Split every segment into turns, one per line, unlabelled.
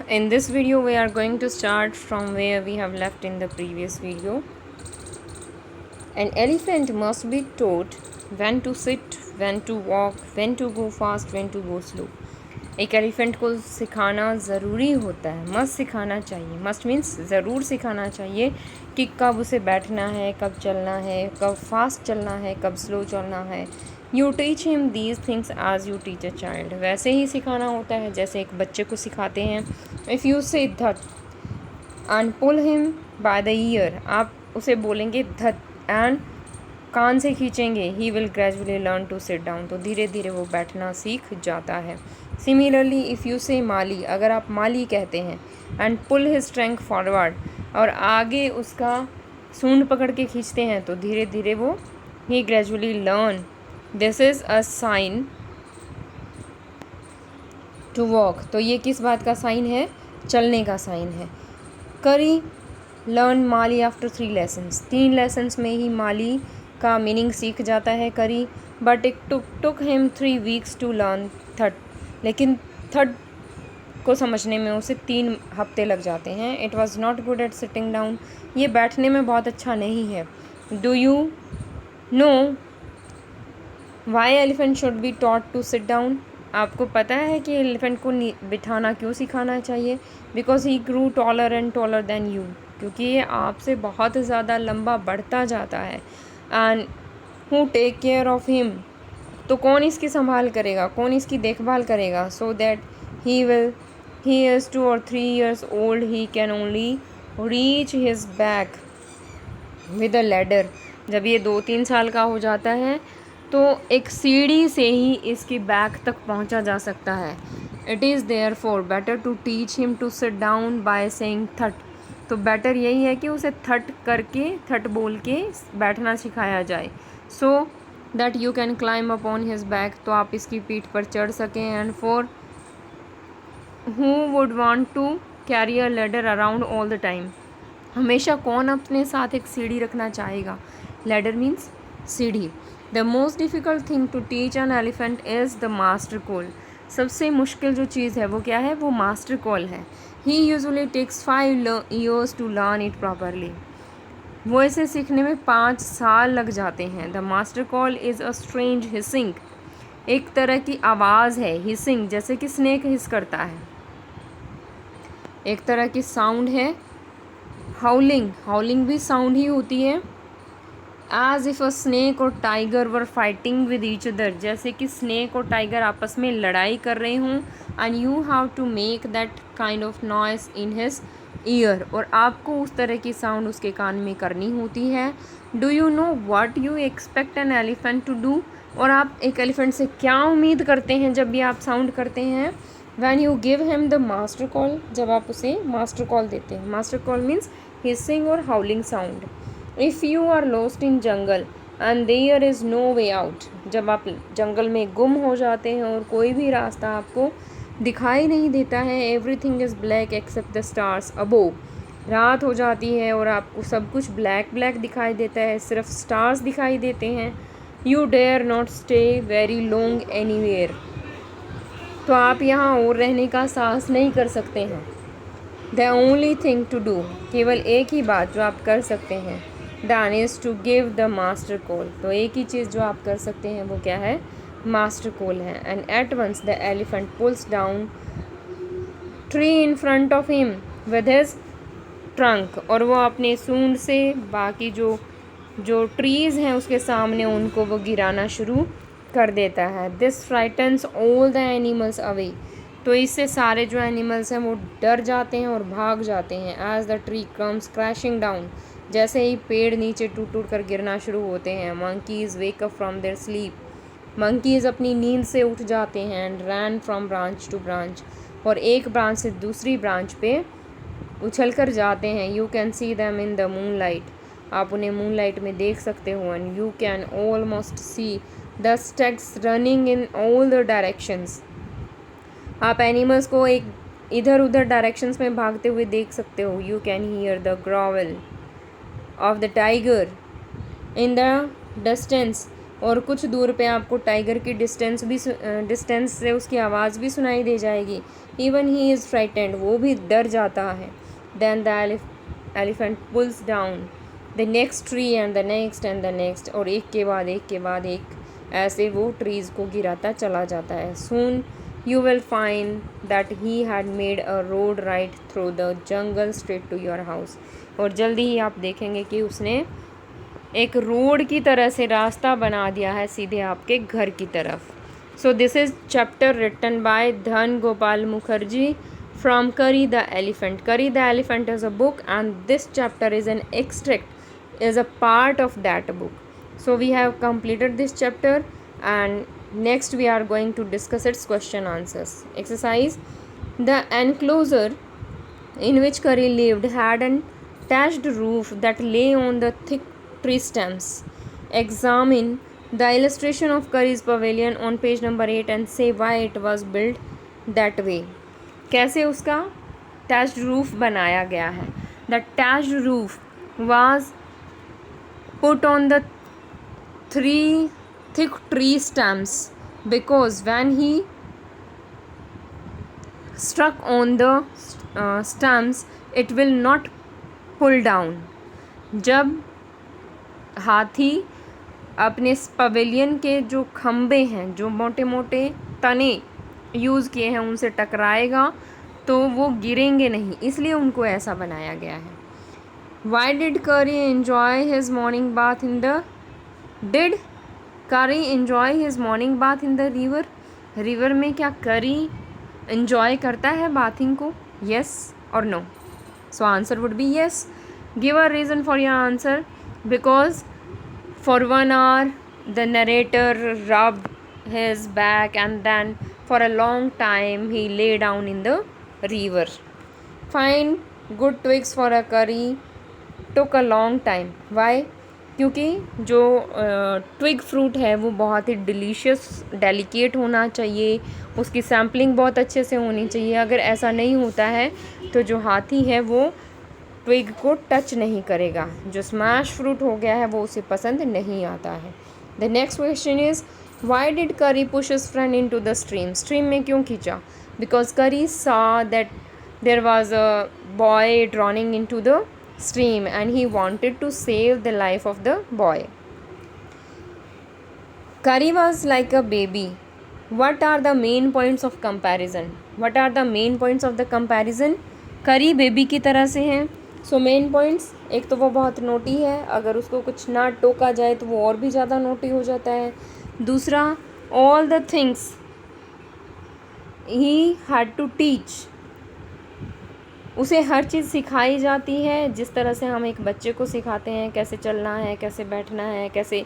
In this video we are going to start from where we have left in the previous video. An elephant must be taught when to sit, when to walk, when to go fast, when to go slow. एक elephant को सिखाना ज़रूरी होता है, must सिखाना चाहिए. Must means ज़रूर सिखाना चाहिए कि कब उसे बैठना है, कब चलना है, कब फास्ट चलना है, कब स्लो चलना है. You teach him these things as you teach a child. वैसे ही सिखाना होता है जैसे एक बच्चे को सिखाते हैं. इफ़ यू से धत and pull him by the ear, आप उसे बोलेंगे धत एंड कान से खींचेंगे, he will gradually learn to sit down, तो धीरे धीरे वो बैठना सीख जाता है. सिमिलरली इफ़ यू से माली, अगर आप माली कहते हैं and pull his strength forward, और आगे उसका सूंड पकड़ के खींचते हैं, तो धीरे धीरे वो he gradually learn. This is a sign to walk. तो ये किस बात का साइन है? चलने का साइन है. Kari learn mali after 3 lessons. 3 lessons में ही माली का मीनिंग सीख जाता है Kari. But it took him 3 weeks to learn third. लेकिन थर्ड को समझने में उसे 3 हफ्ते लग जाते हैं. It was not good at sitting down. ये बैठने में बहुत अच्छा नहीं है. Do you know why elephant should be taught to sit down. आपको पता है कि एलिफेंट को बिठाना क्यों सिखाना चाहिए? Because he grew taller and taller than you. क्योंकि ये आपसे बहुत ज़्यादा लंबा बढ़ता जाता है. And who take care of him, तो कौन इसकी संभाल करेगा, कौन इसकी देखभाल करेगा? So that he is 2 or 3 years old, he can only reach his back with a ladder. जब ये 2-3 साल का हो जाता है तो एक सीढ़ी से ही इसकी बैक तक पहुंचा जा सकता है. It is there for better to teach him to sit down by saying that. तो बेटर यही है कि उसे थट बोल के बैठना सिखाया जाए. So that you can climb upon his back, तो आप इसकी पीठ पर चढ़ सकें. And for who would want to carry a ladder around all the time. हमेशा कौन अपने साथ एक सीढ़ी रखना चाहेगा? लैडर मीन्स सीढ़ी. The most difficult thing to teach an elephant is the master call. सबसे मुश्किल जो चीज़ है वो क्या है? वो मास्टर कॉल है. He usually takes 5 years to learn it properly. वो इसे सीखने में 5 साल लग जाते हैं. The master call is a strange hissing. एक तरह की आवाज़ है. हिसिंग जैसे कि स्नेक हिस करता है, एक तरह की साउंड है. हाउलिंग भी साउंड ही होती है. एज इफ़ अ स्नेक और tiger were fighting with each other, जैसे कि स्नेक और टाइगर आपस में लड़ाई कर रहे हों. And you have to make that kind of noise in his ear, और आपको उस तरह की साउंड उसके कान में करनी होती है. Do you know what you expect an elephant to do. और आप एक एलिफेंट से क्या उम्मीद करते हैं जब भी आप साउंड करते हैं? When you give him the master call, जब आप उसे मास्टर कॉल देते हैं. मास्टर कॉल मीन्स हिसिंग और howling sound. If you are lost in jungle and there is no way out, जब आप जंगल में गुम हो जाते हैं और कोई भी रास्ता आपको दिखाई नहीं देता है. Everything is black except the stars above. रात हो जाती है और आपको सब कुछ ब्लैक ब्लैक दिखाई देता है, सिर्फ स्टार्स दिखाई देते हैं. You dare not stay very long anywhere. तो आप यहाँ और रहने का साहस नहीं कर सकते हैं. The only thing to do, केवल एक ही बात जो आप कर सकते हैं, then is to give the master call. तो एक ही चीज़ जो आप कर सकते हैं वो क्या है? मास्टर कॉल है. And at once the elephant pulls down tree in front of him with his trunk, और वो अपने सूंड से बाकी जो ट्रीज़ हैं उसके सामने उनको वो गिराना शुरू कर देता है. This frightens all the animals away. तो इससे सारे जो एनिमल्स हैं वो डर जाते हैं और भाग जाते हैं. As the tree comes crashing down, जैसे ही पेड़ नीचे टूट टूट कर गिरना शुरू होते हैं. Monkeys wake up from their sleep. Monkeys अपनी नींद से उठ जाते हैं. And ran from branch to branch, और एक ब्रांच से दूसरी ब्रांच पे उछल कर जाते हैं. You can see them in the moon light. आप उन्हें मून लाइट में देख सकते हो. And you can almost see the stags running in all the directions. आप एनिमल्स को एक इधर उधर डायरेक्शंस में भागते हुए देख सकते हो. You can hear the growl of the tiger in the distance. और कुछ दूर पे आपको टाइगर की डिस्टेंस से उसकी आवाज़ भी सुनाई दे जाएगी। इवन ही इज़ फ्राइटेंड, वो भी डर जाता है। Then the elephant pulls down the next tree and the next and the next, और एक के बाद एक के बाद एक ऐसे वो ट्रीज़ को गिराता चला जाता है। Soon you will find that he had made a road right through the jungle straight to your house, और जल्दी ही आप देखेंगे कि उसने एक रोड की तरह से रास्ता बना दिया है सीधे आपके घर की तरफ। So this is chapter written by Dhan Gopal Mukherjee from Kari the elephant. Kari the elephant is a book and this chapter is an extract, is a part of that book. So we have completed this chapter and next we are going to discuss its question answers. Exercise: the enclosure in which Curry lived had an thatched roof that lay on the thick tree stems. Examine the illustration of Curry's pavilion on page number 8 and say why it was built that way. कैसे उसका thatched roof बनाया गया है? The thatched roof was put on the three thick tree stems because when he struck on the stems it will not pull down. जब हाथी अपने pavilion के जो खम्भे हैं, जो मोटे मोटे तने यूज़ किए हैं, उनसे टकराएगा तो वो गिरेंगे नहीं, इसलिए उनको ऐसा बनाया गया है. Why did Curry enjoy his morning bath in the Did Curry enjoy his morning bath in the river? River में क्या करी enjoy करता है bathing को? Yes or no? So answer would be yes. Give a reason for your answer. Because for 1 hour the narrator rubbed his back and then for a long time he lay down in the river. Find good twigs for a curry. Took a long time. Why? क्योंकि जो twig fruit है वो बहुत ही delicious delicate होना चाहिए, उसकी sampling बहुत अच्छे से होनी चाहिए. अगर ऐसा नहीं होता है तो जो हाथी है वो ट्विग को टच नहीं करेगा. जो स्मैश फ्रूट हो गया है वो उसे पसंद नहीं आता है. The next question is why did Kari push his friend into the stream. Stream में क्यों खींचा? Because Kari saw that there was a boy drowning into the stream and he wanted to save the life of the boy. Curry was like a baby. What are the main points of comparison? What are the main points of the comparison? Curry baby की तरह से हैं. So main points, एक तो वो बहुत naughty है, अगर उसको कुछ ना टोका जाए तो वो और भी ज़्यादा नोटी हो जाता है. दूसरा, all the things he had to teach, उसे हर चीज़ सिखाई जाती है, जिस तरह से हम एक बच्चे को सिखाते हैं कैसे चलना है, कैसे बैठना है, कैसे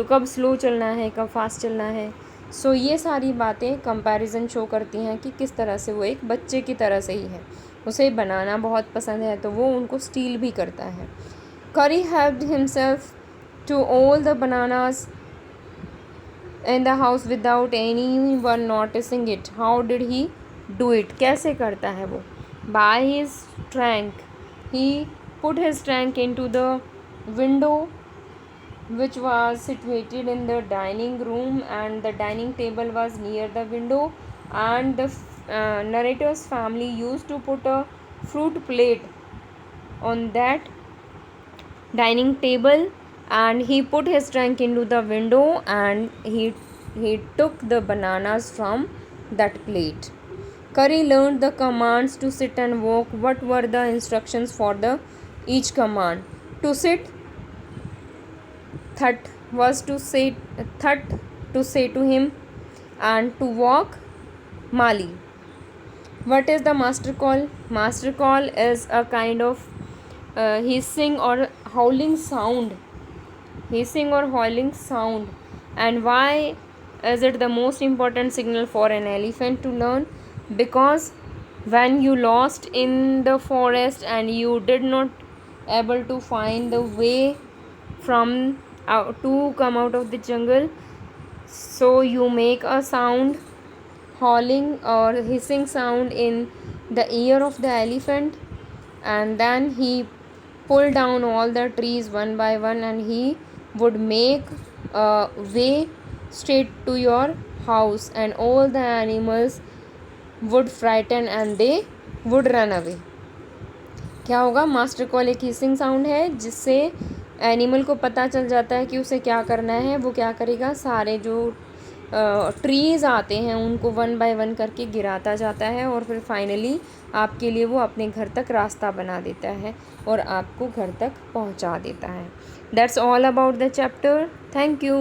कब स्लो चलना है, कब फास्ट चलना है. सो ये सारी बातें कंपैरिजन शो करती हैं कि किस तरह से वो एक बच्चे की तरह से ही है. उसे बनाना बहुत पसंद है तो वो उनको स्टील भी करता है. Kari helped himself to all the bananas in the house without anyone noticing it. How did he do it? कैसे करता है वो? By his trunk. He put his trunk into the window which was situated in the dining room and the dining table was near the window, and the narrator's family used to put a fruit plate on that dining table, and he put his trunk into the window and he took the bananas from that plate. Curry learned the commands to sit and walk. What were the instructions for the each command? To sit, thut was to say, thut to say to him, and to walk, mali. What is the master call? Master call is a kind of hissing or howling sound. Hissing or howling sound. And why is it the most important signal for an elephant to learn? Because when you lost in the forest and you did not able to find the way from to come out of the jungle, so you make a sound, howling or hissing sound in the ear of the elephant, and then he pulled down all the trees one by one and he would make way straight to your house and all the animals would frighten and they would run away. क्या होगा, master call एक hissing sound है जिससे animal को पता चल जाता है कि उसे क्या करना है. वो क्या करेगा, सारे जो ट्रीज़ आते हैं उनको वन बाय वन करके गिराता जाता है और फिर फाइनली आपके लिए वो अपने घर तक रास्ता बना देता है और आपको घर तक पहुंचा देता है. That's all about the chapter. Thank you.